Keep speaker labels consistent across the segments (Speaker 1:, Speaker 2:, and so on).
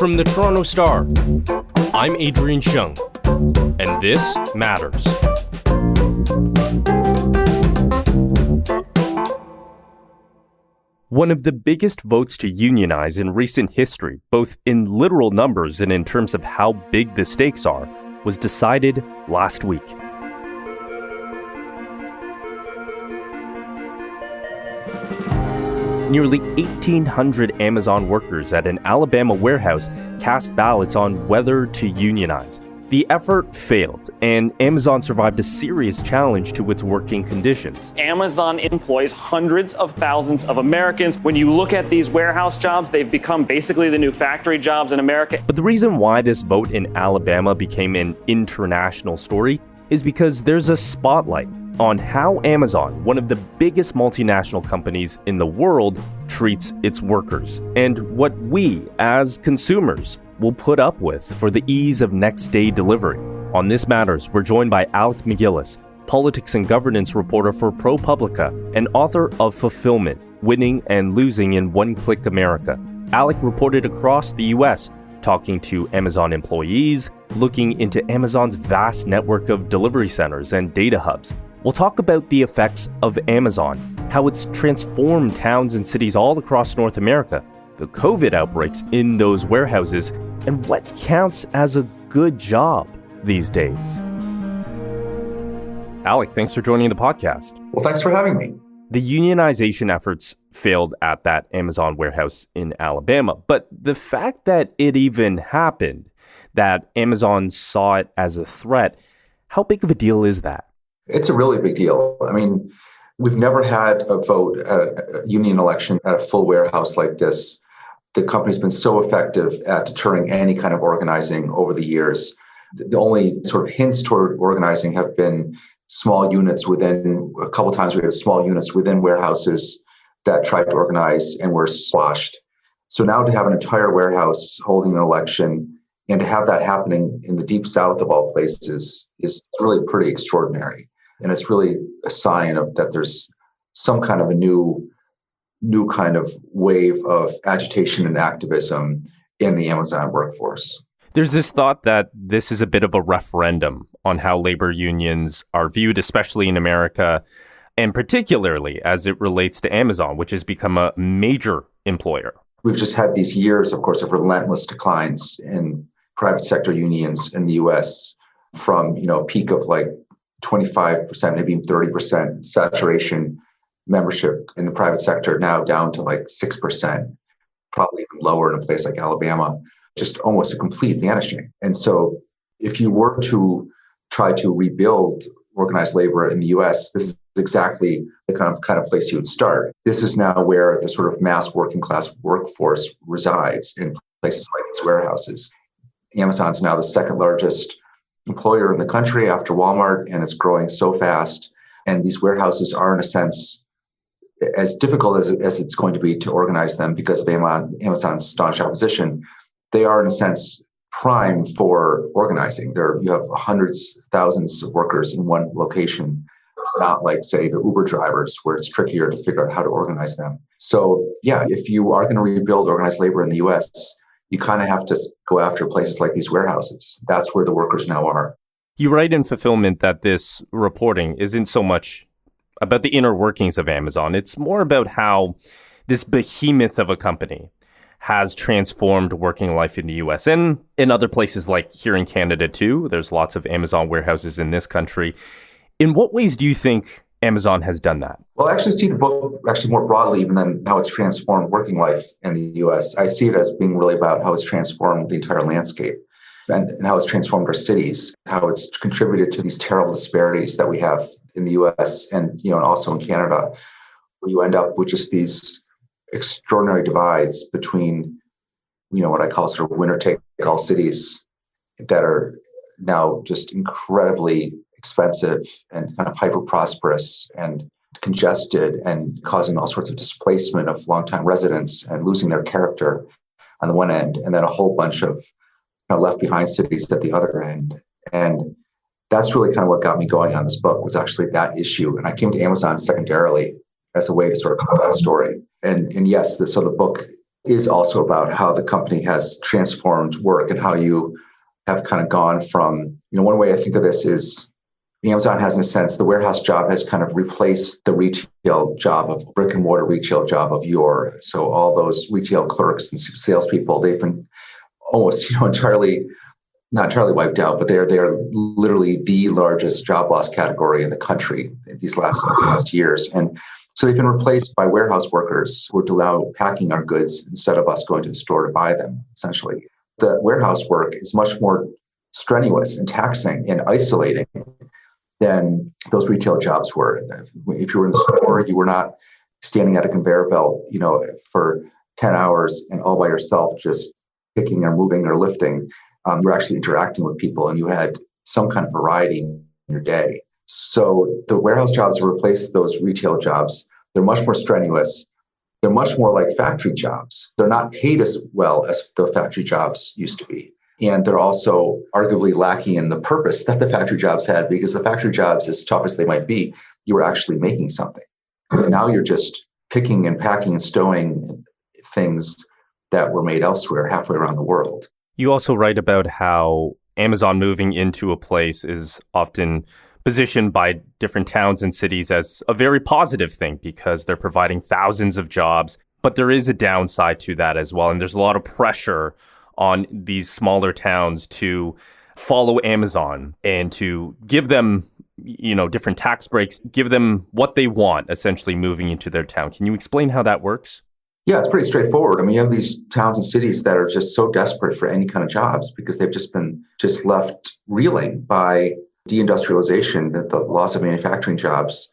Speaker 1: From the Toronto Star, I'm Adrian Shung, and this matters. One of the biggest votes to unionize in recent history, both in literal numbers and in terms of how big the stakes are, was decided last week. Nearly 1,800 Amazon workers at an Alabama warehouse cast ballots on whether to unionize. The effort failed, and Amazon survived a serious challenge to its working conditions.
Speaker 2: Amazon employs hundreds of thousands of Americans. When you look at these warehouse jobs, they've become basically the new factory jobs in America.
Speaker 1: But the reason why this vote in Alabama became an international story is because there's a spotlight on how Amazon, one of the biggest multinational companies in the world, treats its workers, and what we, as consumers, will put up with for the ease of next-day delivery. On This Matters, we're joined by Alec McGillis, politics and governance reporter for ProPublica and author of Fulfillment, Winning and Losing in Oneclick America. Alec reported across the U.S., talking to Amazon employees, looking into Amazon's vast network of delivery centers and data hubs. We'll talk about the effects of Amazon, how it's transformed towns and cities all across North America, the COVID outbreaks in those warehouses, and what counts as a good job these days. Alec, thanks for joining the podcast.
Speaker 3: Well, thanks for having me.
Speaker 1: The unionization efforts failed at that Amazon warehouse in Alabama, but the fact that it even happened, that Amazon saw it as a threat, how big of a deal is that?
Speaker 3: It's a really big deal. I mean, we've never had a vote at a union election at a full warehouse like this. The company's been so effective at deterring any kind of organizing over the years. The only sort of hints toward organizing have been small units within, a couple times we had small units within warehouses that tried to organize and were squashed. So now to have an entire warehouse holding an election and to have that happening in the deep south of all places is really pretty extraordinary. And it's really a sign of that there's some kind of a new kind of wave of agitation and activism in the Amazon workforce.
Speaker 1: There's this thought that this is a bit of a referendum on how labor unions are viewed, especially in America, and particularly as it relates to Amazon, which has become a major employer. We've
Speaker 3: just had these years, of course, of relentless declines in private sector unions in the U.S. from, a peak of like 25%, maybe even 30% saturation membership in the private sector, now down to like 6%, probably even lower in a place like Alabama, just almost a complete vanishing. And so if you were to try to rebuild organized labor in the US, this is exactly the kind of place you would start. This is now where the sort of mass working class workforce resides, in places like these warehouses. Amazon's now the second largest employer in the country after Walmart, and it's growing so fast. And these warehouses are, in a sense, as difficult as it's going to be to organize them because of Amazon's staunch opposition. They are, in a sense, prime for organizing. You have hundreds, thousands of workers in one location. It's not like, say, the Uber drivers, where it's trickier to figure out how to organize them. So, yeah, if you are going to rebuild organized labor in the U.S., you kind of have to go after places like these warehouses. That's where the workers now are.
Speaker 1: You write in Fulfillment that this reporting isn't so much about the inner workings of Amazon. It's more about how this behemoth of a company has transformed working life in the U.S. and in other places like here in Canada too. There's lots of Amazon warehouses in this country. In what ways do you think Amazon has done that?
Speaker 3: Well, I actually see the book more broadly even than how it's transformed working life in the U.S. I see it as being really about how it's transformed the entire landscape and how it's transformed our cities, how it's contributed to these terrible disparities that we have in the U.S. and also in Canada, where you end up with just these extraordinary divides between, what I call sort of winner-take-all cities that are now just incredibly expensive and kind of hyper-prosperous and congested and causing all sorts of displacement of longtime residents and losing their character on the one end, and then a whole bunch of left behind cities at the other end. And that's really kind of what got me going on this book, was actually that issue. And I came to Amazon secondarily as a way to sort of tell that story. And yes, so the book is also about how the company has transformed work and how you have kind of gone from, one way I think of this is Amazon has, in a sense, the warehouse job has kind of replaced the retail job of brick and mortar retail job of yore. So all those retail clerks and salespeople, they've been almost, entirely, not entirely wiped out, but they're literally the largest job loss category in the country in these last years. And so they've been replaced by warehouse workers who are now packing our goods instead of us going to the store to buy them, essentially. The warehouse work is much more strenuous and taxing and isolating than those retail jobs were. If you were in the store, you were not standing at a conveyor belt, for 10 hours and all by yourself, just picking or moving or lifting. You were actually interacting with people and you had some kind of variety in your day. So the warehouse jobs have replaced those retail jobs. They're much more strenuous. They're much more like factory jobs. They're not paid as well as the factory jobs used to be. And they're also arguably lacking in the purpose that the factory jobs had, because the factory jobs, as tough as they might be, you were actually making something. And now you're just picking and packing and stowing things that were made elsewhere, halfway around the world.
Speaker 1: You also write about how Amazon moving into a place is often positioned by different towns and cities as a very positive thing because they're providing thousands of jobs. But there is a downside to that as well. And there's a lot of pressure on these smaller towns to follow Amazon and to give them, different tax breaks, give them what they want, essentially moving into their town. Can you explain how that works?
Speaker 3: Yeah, it's pretty straightforward. I mean, you have these towns and cities that are just so desperate for any kind of jobs because they've just been left reeling by deindustrialization, the loss of manufacturing jobs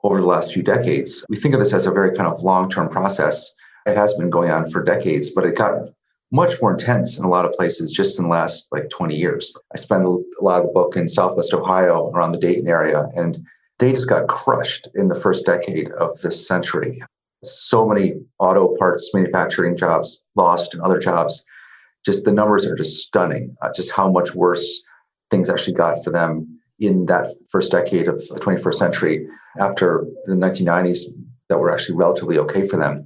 Speaker 3: over the last few decades. We think of this as a very kind of long-term process. It has been going on for decades, but it got much more intense in a lot of places just in the last 20 years. I spent a lot of the book in Southwest Ohio around the Dayton area, and they just got crushed in the first decade of this century. So many auto parts manufacturing jobs lost and other jobs. Just the numbers are just stunning, just how much worse things actually got for them in that first decade of the 21st century after the 1990s that were actually relatively okay for them.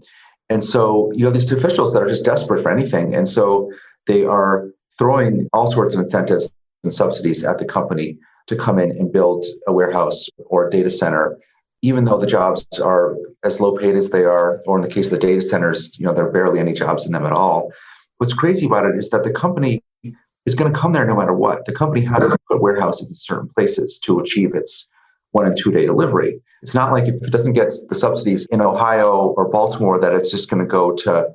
Speaker 3: And so you have these officials that are just desperate for anything. And so they are throwing all sorts of incentives and subsidies at the company to come in and build a warehouse or a data center, even though the jobs are as low paid as they are, or in the case of the data centers, there are barely any jobs in them at all. What's crazy about it is that the company is going to come there no matter what. The company has to put warehouses in certain places to achieve its 1 and 2 day delivery. It's not like if it doesn't get the subsidies in Ohio or Baltimore that it's just going to go to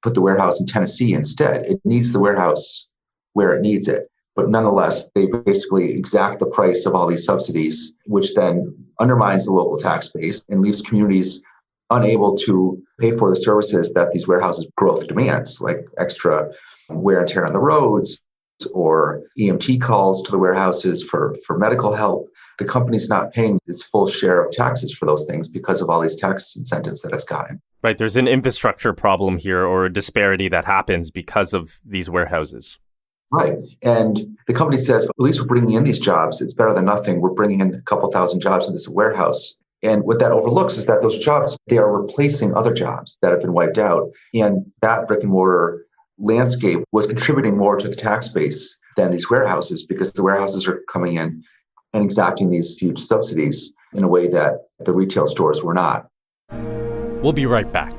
Speaker 3: put the warehouse in Tennessee instead. It needs the warehouse where it needs it. But nonetheless, they basically exact the price of all these subsidies, which then undermines the local tax base and leaves communities unable to pay for the services that these warehouses' growth demands, like extra wear and tear on the roads or EMT calls to the warehouses for medical help. The company's not paying its full share of taxes for those things because of all these tax incentives that it's gotten.
Speaker 1: Right. There's an infrastructure problem here or a disparity that happens because of these warehouses.
Speaker 3: Right. And the company says, at least we're bringing in these jobs. It's better than nothing. We're bringing in a couple thousand jobs in this warehouse. And what that overlooks is that those jobs, they are replacing other jobs that have been wiped out. And that brick and mortar landscape was contributing more to the tax base than these warehouses because the warehouses are coming in and exacting these huge subsidies in a way that the retail stores were not.
Speaker 1: We'll be right back.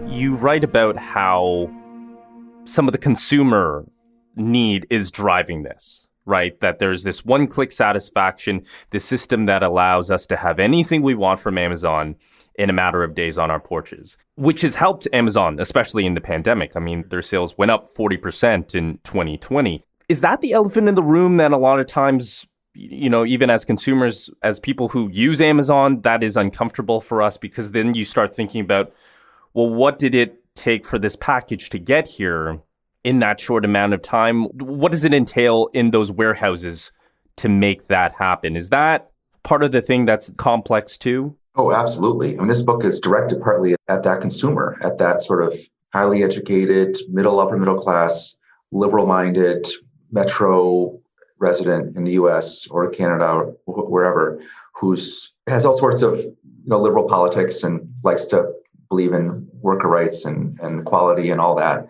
Speaker 1: You write about how some of the consumer need is driving this, right? That there's this one-click satisfaction, this system that allows us to have anything we want from Amazon in a matter of days on our porches, which has helped Amazon, especially in the pandemic. I mean, their sales went up 40% in 2020. Is that the elephant in the room that a lot of times, even as consumers, as people who use Amazon, that is uncomfortable for us because then you start thinking about, well, what did it take for this package to get here in that short amount of time? What does it entail in those warehouses to make that happen? Is that part of the thing that's complex too?
Speaker 3: Oh, absolutely. I mean, this book is directed partly at that consumer, at that sort of highly educated, upper middle class, liberal-minded, metro resident in the US or Canada or wherever has all sorts of liberal politics and likes to believe in worker rights and equality and all that,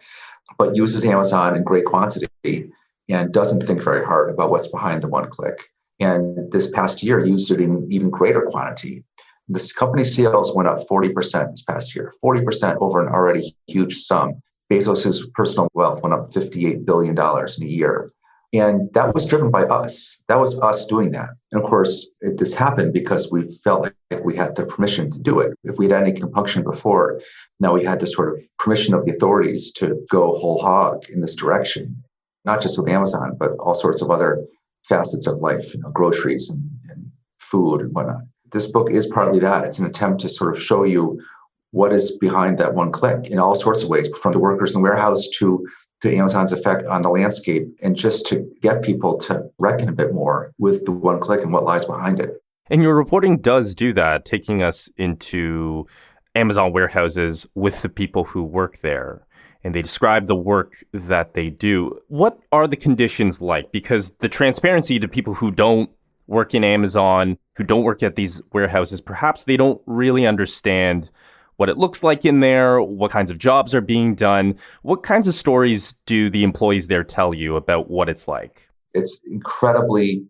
Speaker 3: but uses Amazon in great quantity and doesn't think very hard about what's behind the one click. And this past year used it in even greater quantity. This company's sales went up 40% this past year, 40% over an already huge sum. Bezos's personal wealth went up $58 billion in a year. And that was driven by us. That was us doing that. And of course, this happened because we felt like we had the permission to do it. If we had any compunction before, now we had this sort of permission of the authorities to go whole hog in this direction, not just with Amazon, but all sorts of other facets of life, groceries and food and whatnot. This book is partly that. It's an attempt to sort of show you what is behind that one click in all sorts of ways, from the workers in the warehouse to Amazon's effect on the landscape, and just to get people to reckon a bit more with the one click and what lies behind it.
Speaker 1: And your reporting does do that, taking us into Amazon warehouses with the people who work there. And they describe the work that they do. What are the conditions like? Because the transparency to people who don't work in Amazon, who don't work at these warehouses, perhaps they don't really understand what it looks like in there, what kinds of jobs are being done. What kinds of stories do the employees there tell you about what it's like?
Speaker 3: It's incredibly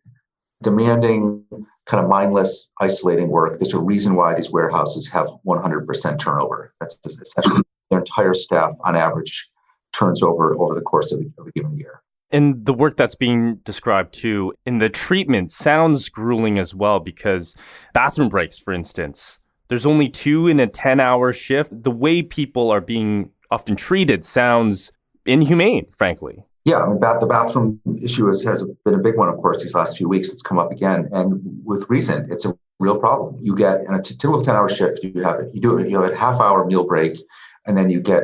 Speaker 3: demanding, kind of mindless, isolating work. There's a reason why these warehouses have 100% turnover. That's essentially their entire staff, on average, turns over the course of a given year.
Speaker 1: And the work that's being described too, in the treatment, sounds grueling as well, because bathroom breaks, for instance, there's only 2 in a 10-hour shift. The way people are being often treated sounds inhumane, frankly.
Speaker 3: Yeah, I mean, the bathroom issue has been a big one, of course, these last few weeks. It's come up again, and with reason. It's a real problem. You get, in a typical 10-hour shift, you have a half-hour meal break, and then you get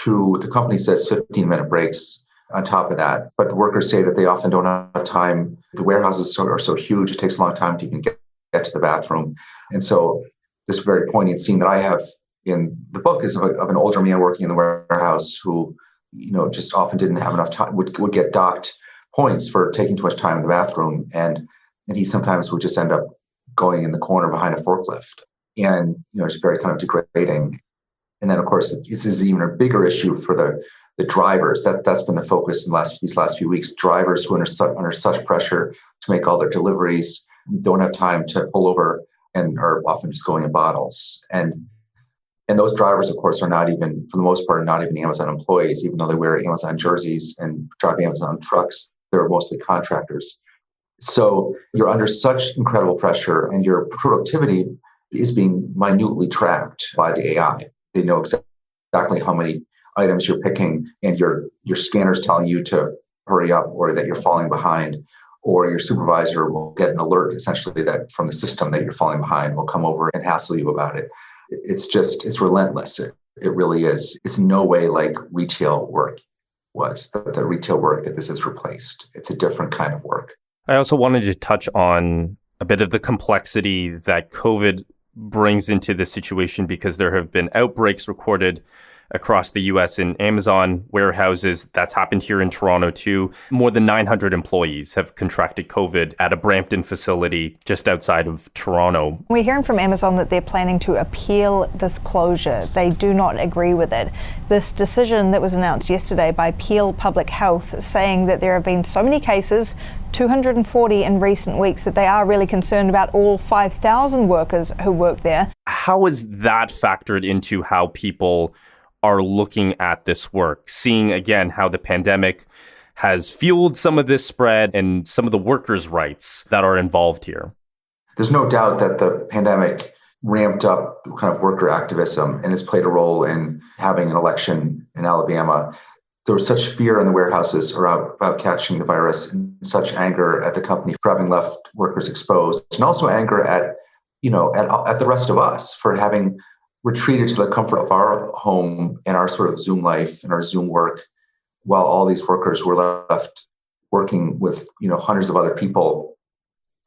Speaker 3: the company says 15-minute breaks on top of that. But the workers say that they often don't have time. The warehouses are so huge, it takes a long time to even get to the bathroom. And so this very poignant scene that I have in the book is of an older man working in the warehouse who, just often didn't have enough time, would get docked points for taking too much time in the bathroom. And he sometimes would just end up going in the corner behind a forklift. And, it's very kind of degrading. And then, of course, this is even a bigger issue for the drivers. That's been the focus in these last few weeks. Drivers who are under such pressure to make all their deliveries don't have time to pull over and are often just going in bottles. And those drivers, of course, are not even, for the most part, not even Amazon employees, even though they wear Amazon jerseys and drive Amazon trucks. They're mostly contractors. So you're under such incredible pressure, and your productivity is being minutely tracked by the AI. They know exactly how many items you're picking, and your scanner's telling you to hurry up, or that you're falling behind, or your supervisor will get an alert, essentially, that from the system that you're falling behind, will come over and hassle you about it. It's relentless. It really is. It's no way like retail work was, the retail work that this has replaced. It's a different kind of work.
Speaker 1: I also wanted to touch on a bit of the complexity that COVID brings into this situation, because there have been outbreaks recorded across the US in Amazon warehouses. That's happened here in Toronto too. More than 900 employees have contracted COVID at a Brampton facility just outside of Toronto.
Speaker 4: We're hearing from Amazon that they're planning to appeal this closure. They do not agree with it. This decision that was announced yesterday by Peel Public Health, saying that there have been so many cases, 240 in recent weeks, that they are really concerned about all 5,000 workers who work there.
Speaker 1: How is that factored into how people are looking at this work, seeing again how the pandemic has fueled some of this spread and some of the workers' rights that are involved here?
Speaker 3: There's no doubt that the pandemic ramped up kind of worker activism and has played a role in having an election in Alabama. There was such fear in the warehouses about catching the virus, and such anger at the company for having left workers exposed, and also anger at the rest of us for having retreated to the comfort of our home and our sort of Zoom life and our Zoom work, while all these workers were left working with hundreds of other people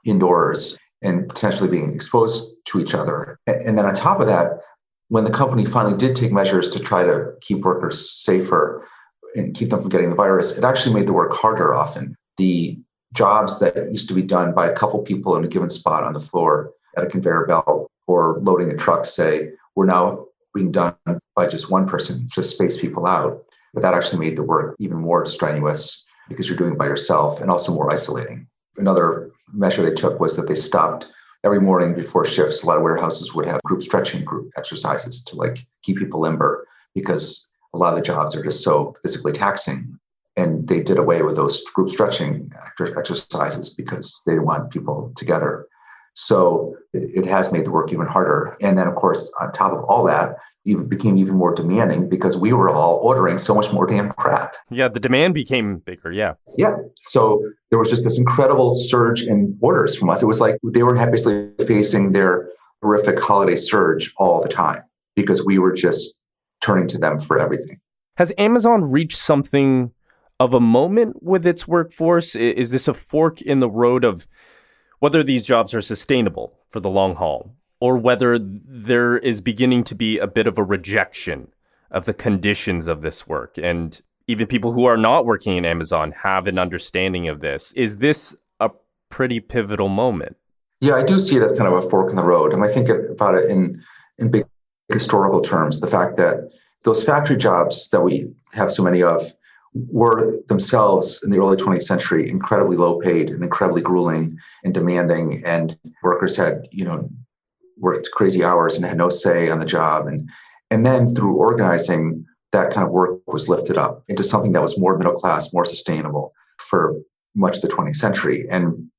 Speaker 3: indoors and potentially being exposed to each other. And then on top of that, when the company finally did take measures to try to keep workers safer and keep them from getting the virus, it actually made the work harder often. The jobs that used to be done by a couple people in a given spot on the floor at a conveyor belt or loading a truck, say, were now being done by just one person, just space people out. But that actually made the work even more strenuous because you're doing it by yourself and also more isolating. Another measure they took was that they stopped every morning before shifts. A lot of warehouses would have group stretching group exercises to like keep people limber because a lot of the jobs are just so physically taxing. And they did away with those group stretching exercises because they didn't want people together. So it has made the work even harder. And then, of course, on top of all that, it became even more demanding because we were all ordering so much more damn crap.
Speaker 1: Yeah, the demand became bigger, yeah.
Speaker 3: Yeah. So there was just this incredible surge in orders from us. It was like they were basically facing their horrific holiday surge all the time because we were just turning to them for everything.
Speaker 1: Has Amazon reached something of a moment with its workforce? Is this a fork in the road of whether these jobs are sustainable for the long haul, or whether there is beginning to be a bit of a rejection of the conditions of this work? And even people who are not working in Amazon have an understanding of this. Is this a pretty pivotal moment?
Speaker 3: Yeah, I do see it as kind of a fork in the road. And I think about it in big historical terms, the fact that those factory jobs that we have so many of were themselves in the early 20th century incredibly low paid and incredibly grueling and demanding, and workers had, worked crazy hours and had no say on the job. And then through organizing, that kind of work was lifted up into something that was more middle class, more sustainable for much of the 20th century. And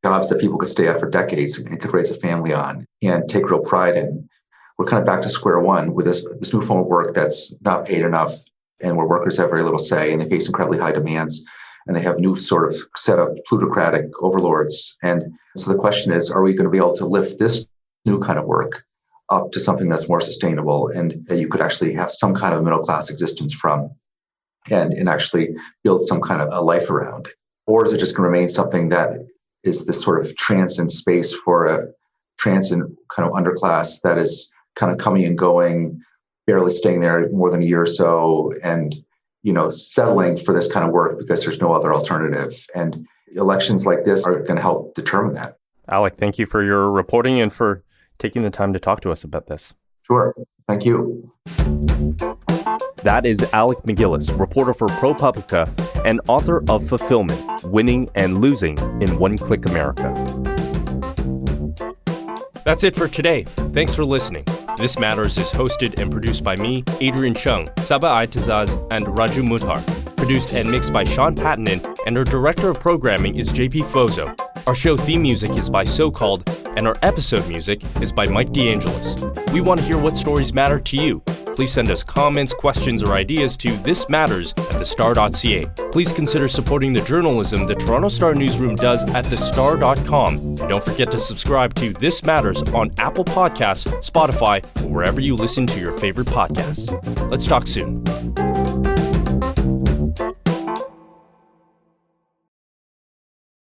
Speaker 3: jobs that people could stay at for decades and could raise a family on and take real pride in. We're kind of back to square one with this new form of work that's not paid enough, and where workers have very little say, and they face incredibly high demands, and they have new sort of set of plutocratic overlords. And so the question is, are we going to be able to lift this new kind of work up to something that's more sustainable and that you could actually have some kind of middle-class existence from and actually build some kind of a life around? Or is it just going to remain something that is this sort of transient space for a transient kind of underclass that is kind of coming and going, barely staying there more than a year or so, and settling for this kind of work because there's no other alternative? And elections like this are going to help determine that.
Speaker 1: Alec, thank you for your reporting and for taking the time to talk to us about this.
Speaker 3: Sure. Thank you.
Speaker 1: That is Alec MacGillis, reporter for ProPublica and author of Fulfillment, Winning and Losing in Oneclick America. That's it for today. Thanks for listening. This Matters is hosted and produced by me, Adrian Chung, Saba Aitazaz, and Raju Muthar. Produced and mixed by Sean Pattinen, and our director of programming is JP Fozo. Our show theme music is by So Called, and our episode music is by Mike DeAngelis. We want to hear what stories matter to you. Please send us comments, questions, or ideas to thismatters@thestar.ca. Please consider supporting the journalism the Toronto Star newsroom does at thestar.com. And don't forget to subscribe to This Matters on Apple Podcasts, Spotify, or wherever you listen to your favorite podcasts. Let's talk soon.